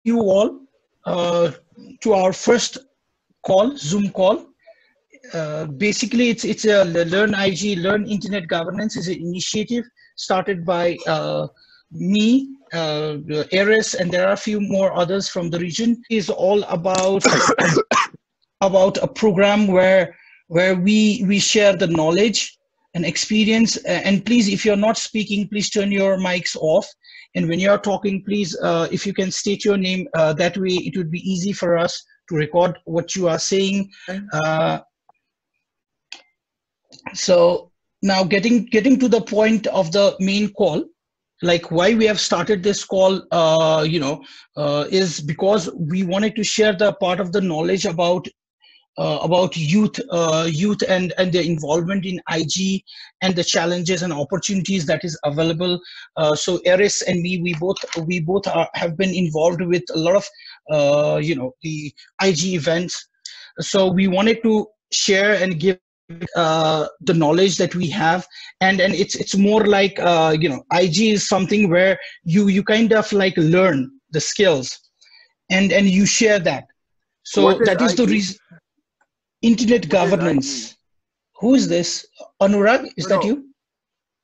you all to our first call, Zoom call. Basically, it's a Learn IG, Learn Internet Governance is an initiative started by me, Aris, and there are a few more others from the region. Is all about a program where we share the knowledge and experience. And please, if you're not speaking, please turn your mics off. And when you're talking, please, if you can state your name, that way it would be easy for us to record what you are saying. So now getting to the point of the main call, like why we have started this call, is because we wanted to share the part of the knowledge about youth and their involvement in IG and the challenges and opportunities that is available. So Aris and me, we both have been involved with a lot of the IG events. So we wanted to share and give the knowledge that we have, and it's more like IG is something where you kind of like learn the skills and you share that. So that is the reason. Internet governance. Who is this? Anurag, is that you?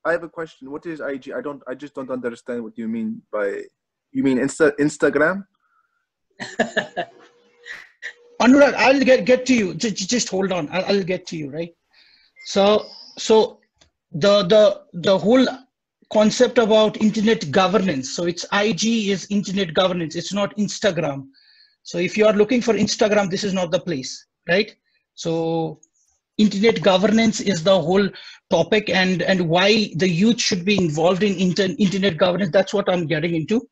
I have a question. What is IG? I just don't understand what you mean by. You mean Instagram? Anurag, I'll get to you. Just hold on. I'll get to you, right? So the whole concept about internet governance. So it's IG is internet governance. It's not Instagram. So if you are looking for Instagram, this is not the place, right? So internet governance is the whole topic, and why the youth should be involved in internet governance. That's what I'm getting into.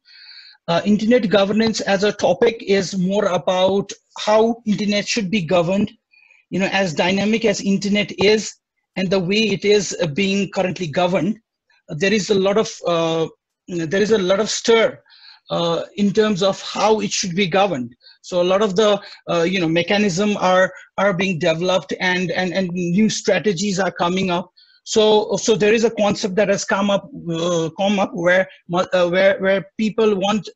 Internet governance as a topic is more about how internet should be governed, as dynamic as internet is and the way it is being currently governed. There is a lot of stir in terms of how it should be governed. So a lot of the mechanism are being developed, and new strategies are coming up. So there is a concept that has come up where people want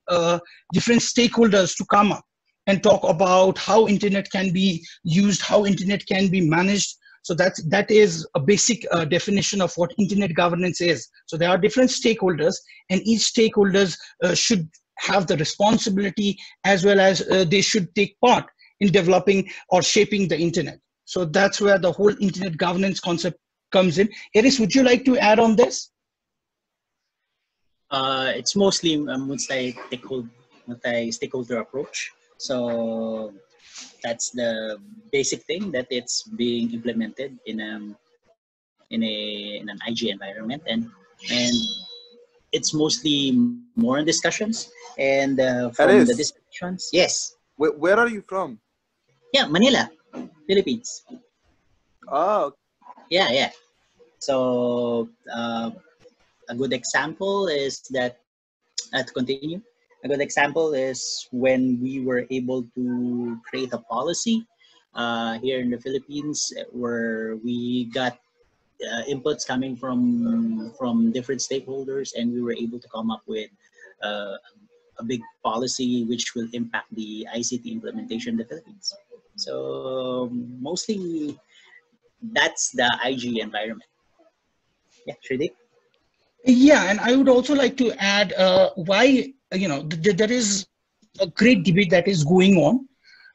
different stakeholders to come up and talk about how internet can be used, how internet can be managed. So that is a basic definition of what internet governance is. So there are different stakeholders, and each stakeholders should have the responsibility, as well as they should take part in developing or shaping the internet. So that's where the whole internet governance concept comes in. Aris, would you like to add on this? It's mostly a multi-stakeholder approach. So that's the basic thing that it's being implemented in an IG environment, and it's mostly more in discussions, and from Aris, the discussions. Yes. Where are you from? Yeah, Manila, Philippines. Oh. Yeah. So a good example is that, to continue, a good example is when we were able to create a policy here in the Philippines, where we got inputs coming from different stakeholders, and we were able to come up with a big policy which will impact the ICT implementation in the Philippines. So mostly that's the IG environment. Yeah, Shreedeep? Yeah, and I would also like to add why, there is a great debate that is going on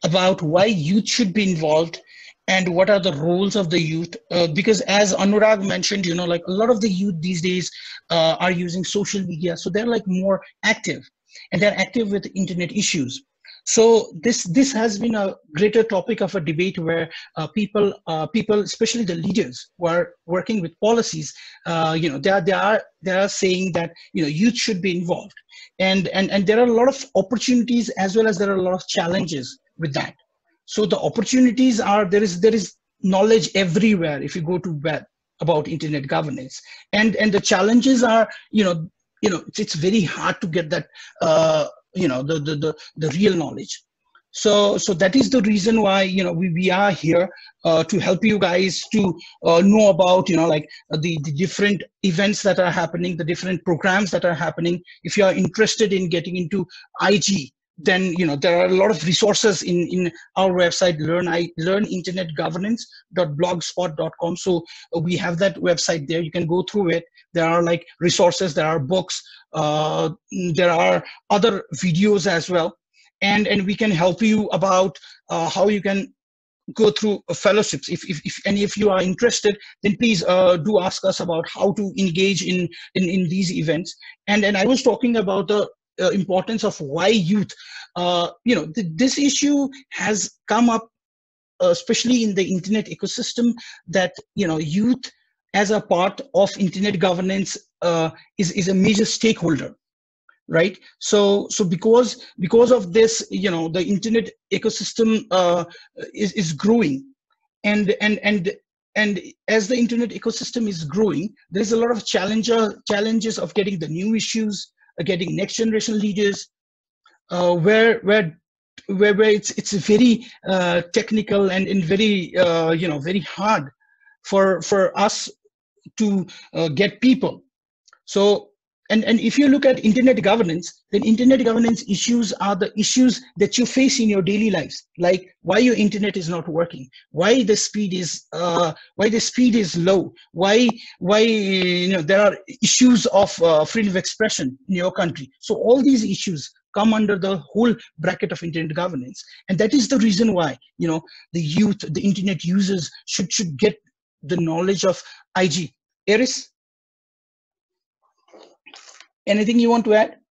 about why youth should be involved and what are the roles of the youth. Because as Anurag mentioned, like a lot of the youth these days are using social media. So they're like more active, and they're active with internet issues. So this has been a greater topic of a debate where people, especially the leaders who are working with policies, they are saying that youth should be involved, and there are a lot of opportunities as well as there are a lot of challenges with that. So the opportunities are there is knowledge everywhere if you go to web about internet governance, and the challenges are it's very hard to get that the real knowledge. So that is the reason why we are here to help you guys to know about the different events that are happening, the different programs that are happening. If you are interested in getting into IG, then there are a lot of resources in our website, learninternetgovernance.blogspot.com. So we have that website there. You can go through it. There are like resources, there are books, there are other videos as well, and we can help you about how you can go through fellowships. If any of you are interested, then please do ask us about how to engage in these events. And I was talking about the importance of why youth. This issue has come up, especially in the internet ecosystem, that youth as a part of internet governance is a major stakeholder, right? So because of this, the internet ecosystem is growing, and as the internet ecosystem is growing, there's a lot of challenges of getting the new issues, getting next generation leaders, where it's very technical and very very hard for us to get people. So and if you look at internet governance, then internet governance issues are the issues that you face in your daily lives, like why your internet is not working, why the speed is low, why there are issues of freedom of expression in your country. So all these issues come under the whole bracket of internet governance, and that is the reason why the youth, the internet users should get the knowledge of IG. Aris, anything you want to add?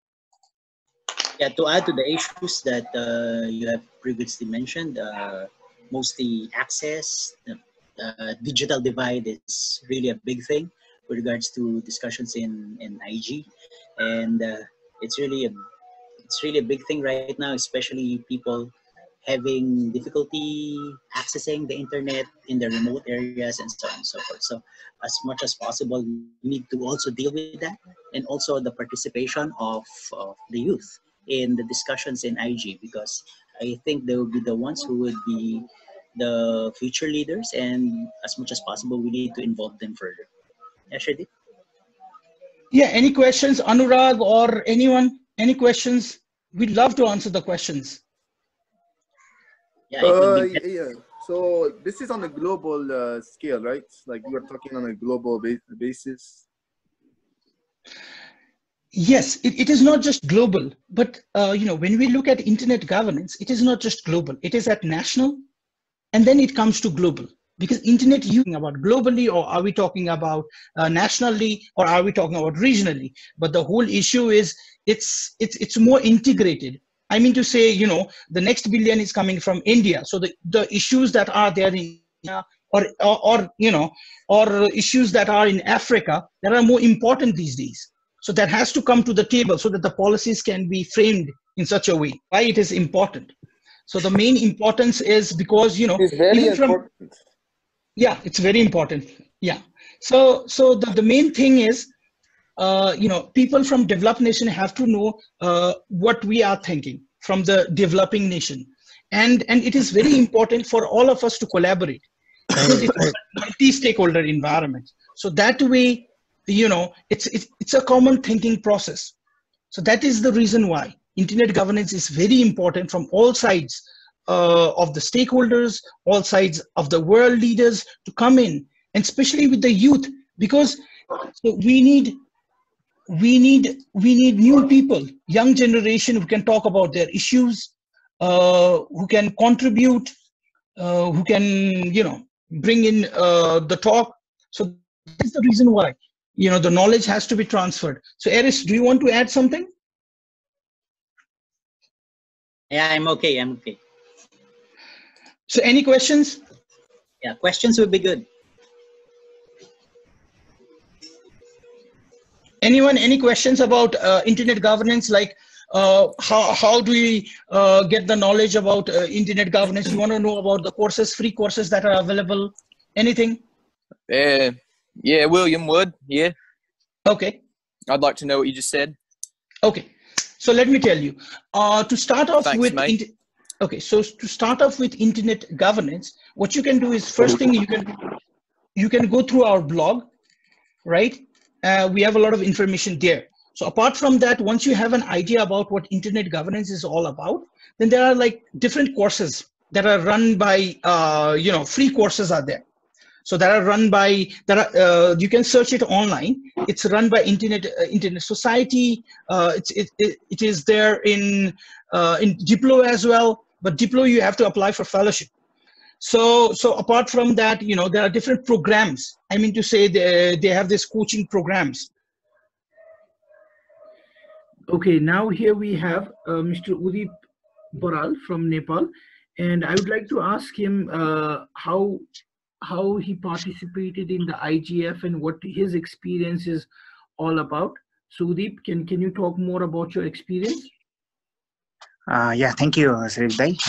Yeah, to add to the issues that you have previously mentioned, mostly access, digital divide is really a big thing with regards to discussions in IG, and it's really a big thing right now, especially people having difficulty accessing the internet in the remote areas and so on and so forth. So as much as possible, we need to also deal with that, and also the participation of the youth in the discussions in IG, because I think they will be the ones who would be the future leaders, and as much as possible, we need to involve them further. Yeah, Shreedeep? Yeah, any questions, Anurag or anyone? Any questions? We'd love to answer the questions. Yeah, it would be yeah. So this is on a global scale, right? Like we are talking on a global basis. Yes, it is not just global, but when we look at internet governance, it is not just global. It is at national, and then it comes to global. Because internet, you talking about globally, or are we talking about nationally, or are we talking about regionally? But the whole issue is it's more integrated. I mean to say, the next billion is coming from India. So the issues that are there in India, or issues that are in Africa, that are more important these days. So that has to come to the table so that the policies can be framed in such a way. Why it is important. So the main importance is because, It's very important. Yeah, it's very important. Yeah. So the main thing is, people from developed nation have to know what we are thinking from the developing nation. And it is very important for all of us to collaborate, because it's a multi-stakeholder environment. So that way, it's a common thinking process. So that is the reason why internet governance is very important from all sides of the stakeholders, all sides of the world leaders to come in, and especially with the youth, because we need new people, young generation who can talk about their issues, who can contribute, who can bring in the talk. So that's the reason why the knowledge has to be transferred. So Aris, do you want to add something? Yeah, I'm okay. So any questions? Yeah, questions would be good. Anyone, any questions about internet governance? Like how do we get the knowledge about internet governance? You want to know about the courses, free courses that are available? Anything? Yeah, William would. Yeah. Okay. I'd like to know what you just said. Okay. So let me tell you. To start off Thanks, with, mate. okay. So to start off with internet governance, what you can do is, first thing, you can go through our blog, right? We have a lot of information there. So apart from that, once you have an idea about what internet governance is all about, then there are like different courses that are run by, free courses are there. So that are run by, you can search it online. It's run by Internet Society. It is there in Diplo as well. But Diplo, you have to apply for fellowship. So apart from that, there are different programs. I mean to say, they have these coaching programs. Okay, now here we have Mr. Udeep Baral from Nepal, and I would like to ask him how he participated in the IGF and what his experience is all about. So Udeep, can you talk more about your experience? Yeah, thank you, Shreedeep.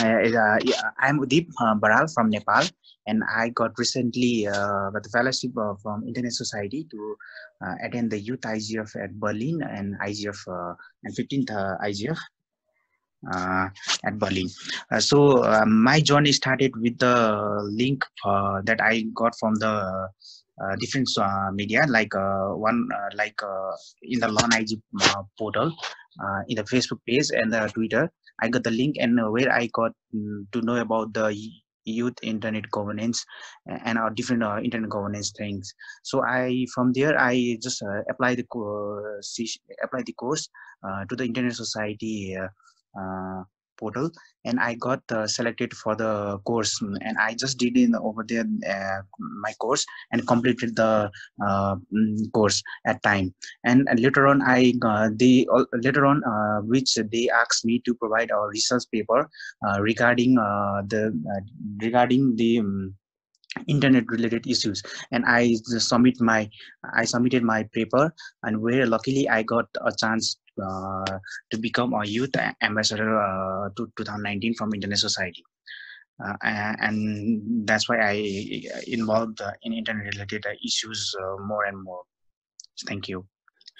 I'm Udeep Baral from Nepal, and I got recently the fellowship from Internet Society to attend the Youth IGF at Berlin and IGF and 15th IGF at Berlin. My journey started with the link that I got from the different media, like in the Lawn IG portal, in the Facebook page and the Twitter. I got the link, and where I got to know about the youth internet governance and our different internet governance things. So from there I just apply the course to the Internet Society portal, and I got selected for the course, and I just did in over there my course and completed the course at time. And later on which they asked me to provide a research paper regarding the internet related issues, and I submitted my paper, and where luckily I got a chance to become a youth ambassador to 2019 from Internet Society, and that's why I involved in internet related issues more and more. Thank you.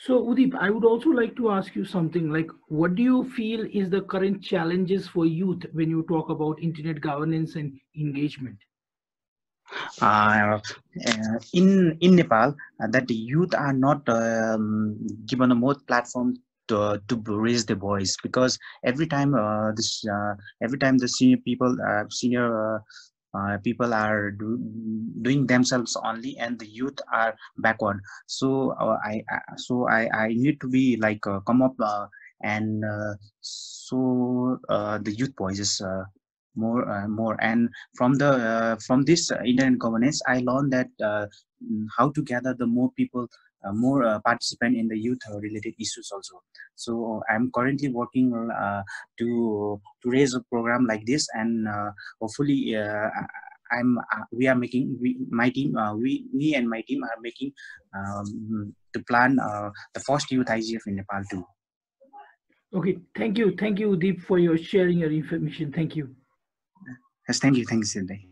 So Udeep, I would also like to ask you something like, what do you feel is the current challenges for youth when you talk about internet governance and engagement? In Nepal, that the youth are not given a more platform to raise their voice, because every time the senior people are doing themselves only, and the youth are backward. So I need to be like come up and the youth voices more. And from this internet governance, I learned that how to gather the more people, more participant in the youth related issues also. So I'm currently working to raise a program like this, and hopefully me and my team are making to plan the first youth IGF in Nepal too. Okay, thank you Udeep for your sharing your information. Thank you. Yes, thank you, Sidney.